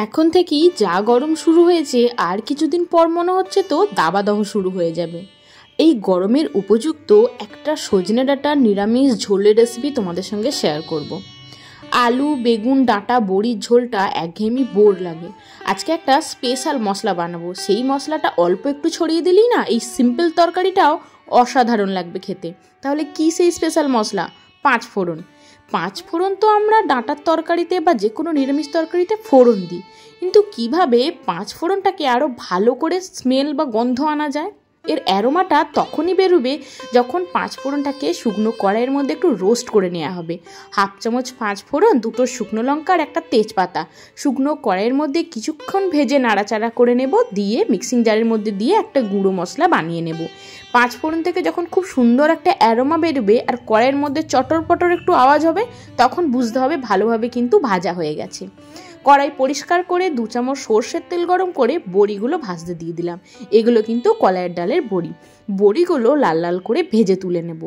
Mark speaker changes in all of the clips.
Speaker 1: এখন থেকেই যা গরম শুরু হয়েছে আর কিছুদিন পর মনে হচ্ছে তো দাবাদহ শুরু হয়ে যাবে। এই গরমের উপযুক্ত একটা সজনে ডাঁটার নিরামিষ ঝোলের রেসিপি তোমাদের সঙ্গে শেয়ার করব। আলু বেগুন ডাঁটা বড়ির ঝোলটা একঘেয়েমি বোর লাগে। আজকে একটা স্পেশাল মশলা বানাবো, সেই মশলাটা অল্প একটু ছড়িয়ে দিলেই না এই সিম্পল তরকারিটাও অসাধারণ লাগবে খেতে। তাহলে কি সেই স্পেশাল মশলা? 5 ফোড়ন। 5 ফোড়ন তো আমরা ডাঁটার তরকারিতে বা যে কোনো নিরামিষ তরকারিতে ফোড়ন দিই, কিন্তু কিভাবে 5 ফোড়নটাকে আরও ভালো করে স্মেল বা গন্ধ আনা যায়? এর অ্যারোমাটা তখনই বেরোবে যখন 5 ফোড়নটাকে শুকনো কড়াইয়ের মধ্যে একটু রোস্ট করে নেওয়া হবে। 1/2 চামচ 5 ফোড়ন, 2টো শুকনো লঙ্কা আর একটা তেজপাতা শুকনো কড়াইয়ের মধ্যে কিছুক্ষণ ভেজে নাড়াচাড়া করে নেব, দিয়ে মিক্সিং জারের মধ্যে দিয়ে একটা গুঁড়ো মশলা বানিয়ে নেব। 5 ফোড়ন থেকে যখন খুব সুন্দর একটা অ্যারোমা বেরোবে আর কড়াইয়ের মধ্যে চটর পটর একটু আওয়াজ হবে, তখন বুঝতে হবে ভালোভাবে কিন্তু ভাজা হয়ে গেছে। কড়াই পরিষ্কার করে 2 চামচ সর্ষের তেল গরম করে বড়িগুলো ভাজতে দিয়ে দিলাম। এগুলো কিন্তু কলাইয়ের ডালের বড়ি। বড়িগুলো লাল লাল করে ভেজে তুলে নেব।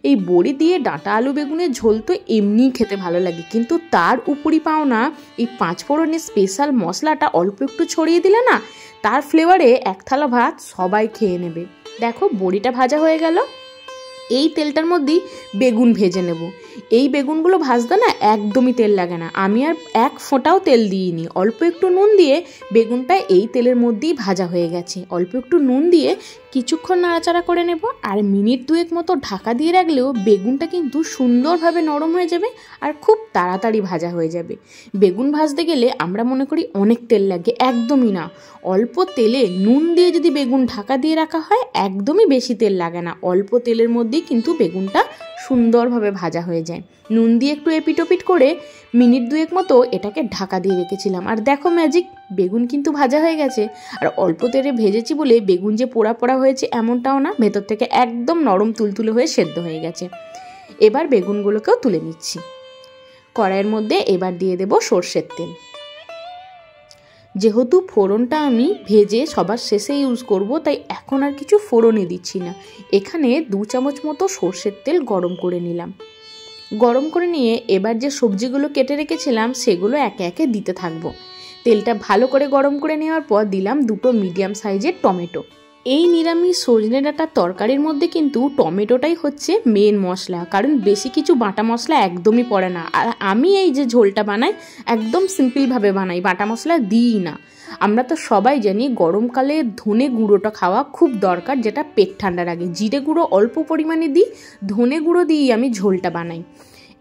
Speaker 1: এই বড়ি দিয়ে ডাঁটা আলু বেগুনের ঝোল তো এমনিই খেতে ভালো লাগে, কিন্তু তার উপরি পাওনা এই 5 ফোড়নের স্পেশাল মশলাটা অল্প একটু ছড়িয়ে দিলে না, তার ফ্লেভারে এক থালা ভাত সবাই খেয়ে নেবে। দেখো বড়িটা ভাজা হয়ে গেল। এই তেলটার মধ্যেই বেগুন ভেজে নেব। এই বেগুনগুলো ভাজতে না একদমই তেল লাগে না, আমি আর এক ফোঁটাও তেল দিইনি। অল্প একটু নুন দিয়ে বেগুনটা এই তেলের মধ্যেই ভাজা হয়ে গেছে। অল্প একটু নুন দিয়ে কিছুক্ষণ নাড়াচাড়া করে নেব, আর মিনিট 2 মতো ঢাকা দিয়ে রাখলেও বেগুনটা কিন্তু সুন্দরভাবে নরম হয়ে যাবে আর খুব তাড়াতাড়ি ভাজা হয়ে যাবে। বেগুন ভাজতে গেলে আমরা মনে করি অনেক তেল লাগে, একদমই না। অল্প তেলে নুন দিয়ে যদি বেগুন ঢাকা দিয়ে রাখা হয়, একদমই বেশি তেল লাগে না। অল্প তেলের মধ্যেই কিন্তু বেগুনটা সুন্দরভাবে ভাজা হয়ে যায়। নুন দিয়ে একটু এপিটোপিট করে মিনিট 2 মতো এটাকে ঢাকা দিয়ে রেখেছিলাম, আর দেখো ম্যাজিক, বেগুন কিন্তু ভাজা হয়ে গেছে। আর অল্প তেলে ভেজেছি বলে বেগুন যে পোড়া পোড়া হয়েছে এমনটাও না, ভেতর থেকে একদম নরম তুলতুলে হয়ে সেদ্ধ হয়ে গেছে। এবার বেগুনগুলোকেও তুলে নিচ্ছি। কড়াইয়ের মধ্যে এবার দিয়ে দেব সর্ষের তেল। যেহেতু ফোড়নটা আমি ভেজে সবার শেষে ইউজ করব, তাই এখন আর কিছু ফোড়নে দিচ্ছি না। এখানে 2 চামচ মতো সর্ষের তেল গরম করে নিলাম। গরম করে নিয়ে এবার যে সবজিগুলো কেটে রেখেছিলাম সেগুলো একে একে দিতে থাকবো। তেলটা ভালো করে গরম করে নেওয়ার পর দিলাম 2টো মিডিয়াম সাইজের টমেটো। এই নিরামিষ সজনে ডাঁটার তরকারির মধ্যে কিন্তু টমেটোটাই হচ্ছে মেন মশলা, কারণ বেশি কিছু বাটা মশলা একদমই পড়ে না। আর আমি এই যে ঝোলটা বানাই একদম সিম্পলভাবে বানাই, বাটা মশলা দিই না। আমরা তো সবাই জানি গরমকালে ধনে গুঁড়োটা খাওয়া খুব দরকার, যেটা পেট ঠান্ডার আগে। জিরে গুঁড়ো অল্প পরিমাণে দিই, ধনে গুঁড়ো দিয়েই আমি ঝোলটা বানাই।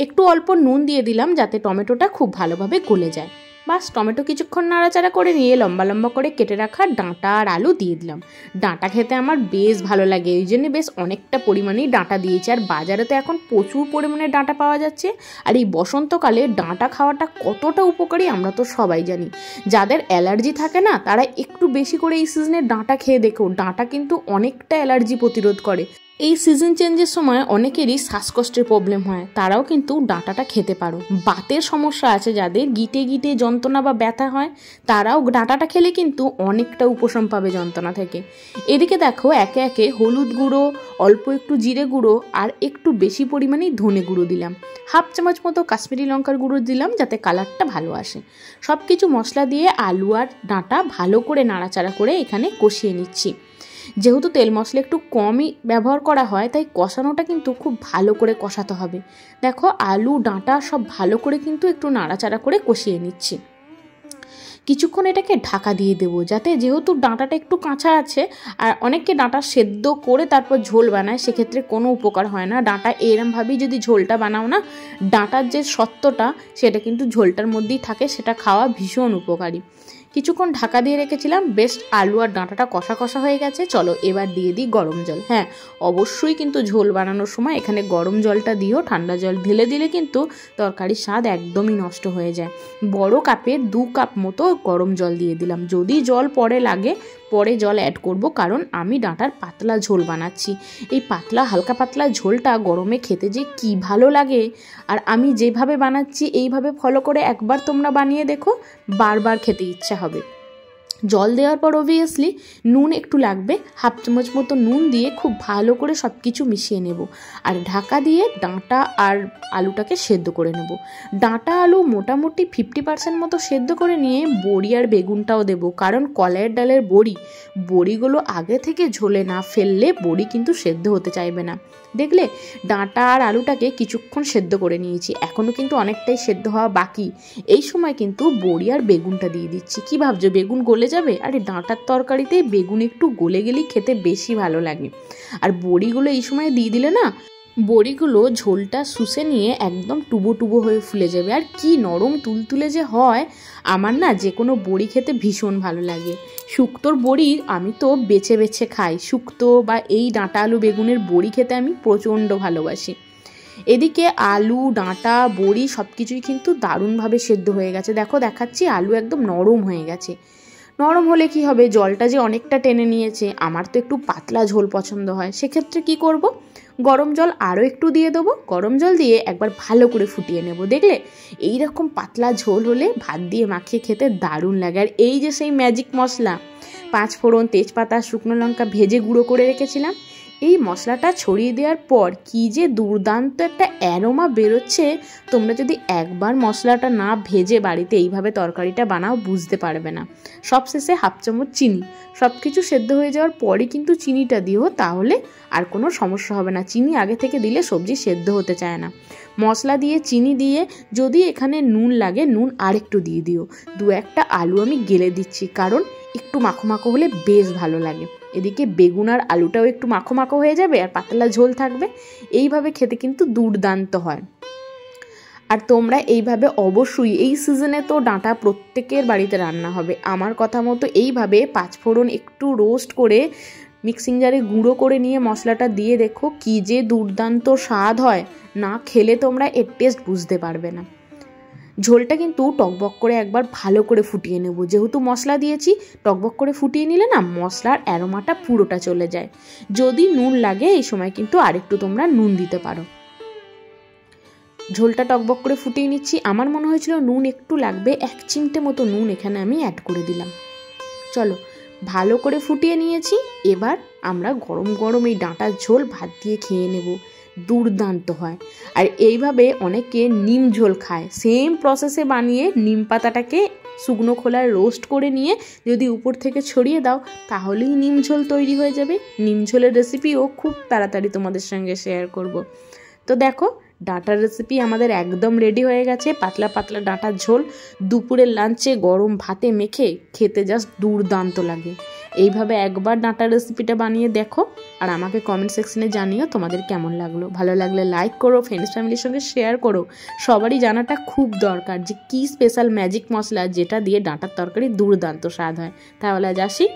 Speaker 1: একটু অল্প নুন দিয়ে দিলাম যাতে টমেটোটা খুব ভালোভাবে গলে যায়। বাস, টমেটো কিছুক্ষণ নাড়াচাড়া করে নিয়ে লম্বা লম্বা করে কেটে রাখা ডাঁটা আর আলু দিয়ে দিলাম। ডাঁটা খেতে আমার বেশ ভালো লাগে, এই জন্য বেশ অনেকটা পরিমাণেই ডাঁটা দিয়েছি। আর বাজারে তো এখন প্রচুর পরিমাণে ডাঁটা পাওয়া যাচ্ছে। আর এই বসন্তকালে ডাঁটা খাওয়াটা কতটা উপকারী আমরা তো সবাই জানি। যাদের অ্যালার্জি থাকে না, তারা একটু বেশি করে এই সিজনে ডাঁটা খেয়ে দেখো। ডাঁটা কিন্তু অনেকটা অ্যালার্জি প্রতিরোধ করে। এই সিজন চেঞ্জের সময় অনেকেরই শ্বাসকষ্টের প্রবলেম হয়, তারাও কিন্তু ডাঁটাটা খেতে পারো। বাতের সমস্যা আছে যাদের, গিটে গিটে যন্ত্রণা বা ব্যথা হয়, তারাও ডাঁটাটা খেলে কিন্তু অনেকটা উপশম পাবে যন্ত্রণা থেকে। এদিকে দেখো একে একে হলুদ গুঁড়ো, অল্প একটু জিরে গুঁড়ো আর একটু বেশি পরিমাণেই ধনে গুঁড়ো দিলাম। 1/2 চামচ মতো কাশ্মীরি লঙ্কার গুঁড়ো দিলাম যাতে কালারটা ভালো আসে। সব কিছু মশলা দিয়ে আলু আর ডাঁটা ভালো করে নাড়াচাড়া করে এখানে কষিয়ে নিচ্ছি। যেহেতু তেল মশলা একটু কমই ব্যবহার করা হয়, তাই কষানোটা কিন্তু খুব ভালো করে কষাতে হবে। দেখো আলু ডাঁটা সব ভালো করে কিন্তু একটু নাড়াচাড়া করে কষিয়ে নিচ্ছি। কিছুক্ষণ এটাকে ঢাকা দিয়ে দেবো, যাতে, যেহেতু ডাঁটাটা একটু কাঁচা আছে, আর অনেকে ডাঁটা সেদ্ধ করে তারপর ঝোল বানায়, সেক্ষেত্রে কোনো উপকার হয় না। ডাঁটা এরমভাবেই যদি ঝোলটা বানাও না, ডাঁটার যে সত্ত্বটা সেটা কিন্তু ঝোলটার মধ্যেই থাকে, সেটা খাওয়া ভীষণ উপকারী। কিছুক্ষণ ঢাকা দিয়ে রেখেছিলাম, বেশ আলু আর ডাঁটাটা কষা কষা হয়ে গেছে। চলো এবার দিয়ে দিই গরম জল। হ্যাঁ, অবশ্যই কিন্তু ঝোল বানানোর সময় এখানে গরম জলটা দিও। ঠান্ডা জল ঢেলে দিলে কিন্তু তরকারির স্বাদ একদমই নষ্ট হয়ে যায়। বড় কাপে 2 কাপ মতো গরম জল দিয়ে দিলাম। যদি জল পরে লাগে পরে জল অ্যাড করব, কারণ আমি ডাঁটার পাতলা ঝোল বানাচ্ছি। এই পাতলা হালকা পাতলা ঝোলটা গরমে খেতে যে কি ভালো লাগে। আর আমি যেভাবে বানাচ্ছি এইভাবে ফলো করে একবার তোমরা বানিয়ে দেখো, বারবার খেতে ইচ্ছা হবে। জল দেওয়ার পর অবভিয়াসলি নুন একটু লাগবে, হাফ চামচ মতো নুন দিয়ে খুব ভালো করে সব কিছু মিশিয়ে নেব। আর ঢাকা দিয়ে ডাঁটা আর আলুটাকে সেদ্ধ করে নেব। ডাঁটা আলু মোটামুটি 50% মতো সেদ্ধ করে নিয়ে বড়ি আর বেগুনটাও দেব, কারণ কলাইয়ের ডালের বড়িগুলো আগে থেকে ঝোলে না ফেললে বড়ি কিন্তু সেদ্ধ হতে চাইবে না। দেখলে ডাঁটা আর আলুটাকে কিছুক্ষণ সেদ্ধ করে নিয়েছি, এখনও কিন্তু অনেকটাই সেদ্ধ হওয়া বাকি। এই সময় কিন্তু বড়ি আর বেগুনটা দিয়ে দিচ্ছি। কি ভাবছো বেগুন গলে যাবে? আরে ডাঁটার তরকারিতে বেগুন একটু গলে গেলেই খেতে বেশি ভালো লাগে। আর বড়িগুলো এই সময় দিয়ে দিলে না, বড়িগুলো ঝোলটা শুষে নিয়ে একদম টুবো টুবো হয়ে ফুলে যাবে। আর কি নরম তুলতুলে যে হয়, আমার না যে কোনো বড়ি খেতে ভীষণ ভালো লাগে। শুক্তোর বড়ি আমি তো বেছে বেছে খাই, শুক্তো বা এই ডাঁটা আলু বেগুনের বড়ি খেতে আমি প্রচণ্ড ভালোবাসি। এদিকে আলু ডাঁটা বড়ি সব কিছুই কিন্তু দারুণভাবে সেদ্ধ হয়ে গেছে। দেখো দেখাচ্ছি, আলু একদম নরম হয়ে গেছে। নরম হলে কি হবে, জলটা যে অনেকটা টেনে নিয়েছে, আমার তো একটু পাতলা ঝোল পছন্দ হয়, সেক্ষেত্রে কি করব, গরম জল আরও একটু দিয়ে দেবো। গরম জল দিয়ে একবার ভালো করে ফুটিয়ে নেব। দেখলে এই রকম পাতলা ঝোল হলে ভাত দিয়ে মাখিয়ে খেতে দারুণ লাগে। আর এই যে সেই ম্যাজিক মশলা, 5 ফোড়ন, তেজপাতা, শুকনো লঙ্কা ভেজে গুঁড়ো করে রেখেছিলাম, এই মশলাটা ছড়িয়ে দেওয়ার পর কি যে দুর্দান্ত একটা অ্যারোমা বেরোচ্ছে। তোমরা যদি একবার মশলাটা না ভেজে বাড়িতে এইভাবে তরকারিটা বানাও বুঝতে পারবে না। সবশেষে হাফ চামচ চিনি, সব কিছু সেদ্ধ হয়ে যাওয়ার পরই কিন্তু চিনিটা দিও, তাহলে আর কোনো সমস্যা হবে না। চিনি আগে থেকে দিলে সবজি সেদ্ধ হতে চায় না। মশলা দিয়ে চিনি দিয়ে যদি এখানে নুন লাগে নুন আরেকটু দিয়ে দিও। 2-1টা আলু আমি গেলে দিচ্ছি, কারণ একটু মাখো মাখো হলে বেশ ভালো লাগে। এদিকে বেগুন আর আলুটাও একটু মাখো মাখো হয়ে যাবে আর পাতলা ঝোল থাকবে। এইভাবে খেতে কিন্তু দুর্দান্ত হয়। আর তোমরা এইভাবে অবশ্যই, এই সিজনে তো ডাঁটা প্রত্যেকের বাড়িতে রান্না হবে। আমার কথা মতো এইভাবে 5 ফোড়ন একটু রোস্ট করে মিক্সিং জারে গুঁড়ো করে নিয়ে মশলাটা দিয়ে দেখো, কি যে দুর্দান্ত স্বাদ হয়, না খেলে তোমরা এর টেস্ট বুঝতে পারবে না। ঝোলটা কিন্তু টকবক করে একবার ভালো করে ফুটিয়ে নেব। যেহেতু মশলা দিয়েছি, টকবক করে ফুটিয়ে নিলে না মশলার অ্যারোমাটা পুরোটা চলে যায়। যদি নুন লাগে এই সময় কিন্তু আরেকটু তোমরা নুন দিতে পারো। ঝোলটা টকবক করে ফুটিয়ে নিচ্ছি। আমার মনে হয়েছিল নুন একটু লাগবে, 1 চিমটে মতো নুন এখানে আমি অ্যাড করে দিলাম। চলো ভালো করে ফুটিয়ে নিয়েছি। এবার আমরা গরম গরম এই ডাঁটার ঝোল ভাত দিয়ে খেয়ে নেব, দুর্দান্ত হয়। আর এইভাবে অনেকে নিম ঝোল খায়, সেম প্রসেসে বানিয়ে নিম পাতাটাকে শুকনো খোলায় রোস্ট করে নিয়ে যদি উপর থেকে ছড়িয়ে দাও, তাহলেই নিম ঝোল তৈরি হয়ে যাবে। নিম ঝোলের রেসিপিও খুব তাড়াতাড়ি তোমাদের সঙ্গে শেয়ার করব। তো দেখো ডাঁটার রেসিপি আমাদের একদম রেডি হয়ে গেছে। পাতলা পাতলা ডাঁটার ঝোল দুপুরের লাঞ্চে গরম ভাতে মেখে খেতে জাস্ট দুর্দান্ত লাগে। এইভাবে একবার ডাঁটার রেসিপিটা বানিয়ে দেখো আর আমাকে কমেন্ট সেকশনে জানিও তোমাদের কেমন লাগলো। ভালো লাগলে লাইক করো, ফ্রেন্ডস ফ্যামিলির সঙ্গে শেয়ার করো। সবারই জানাটা খুব দরকার যে কী স্পেশাল ম্যাজিক মশলা যেটা দিয়ে ডাঁটার তরকারি দুর্দান্ত স্বাদ হয়। তাহলে আজ আসি।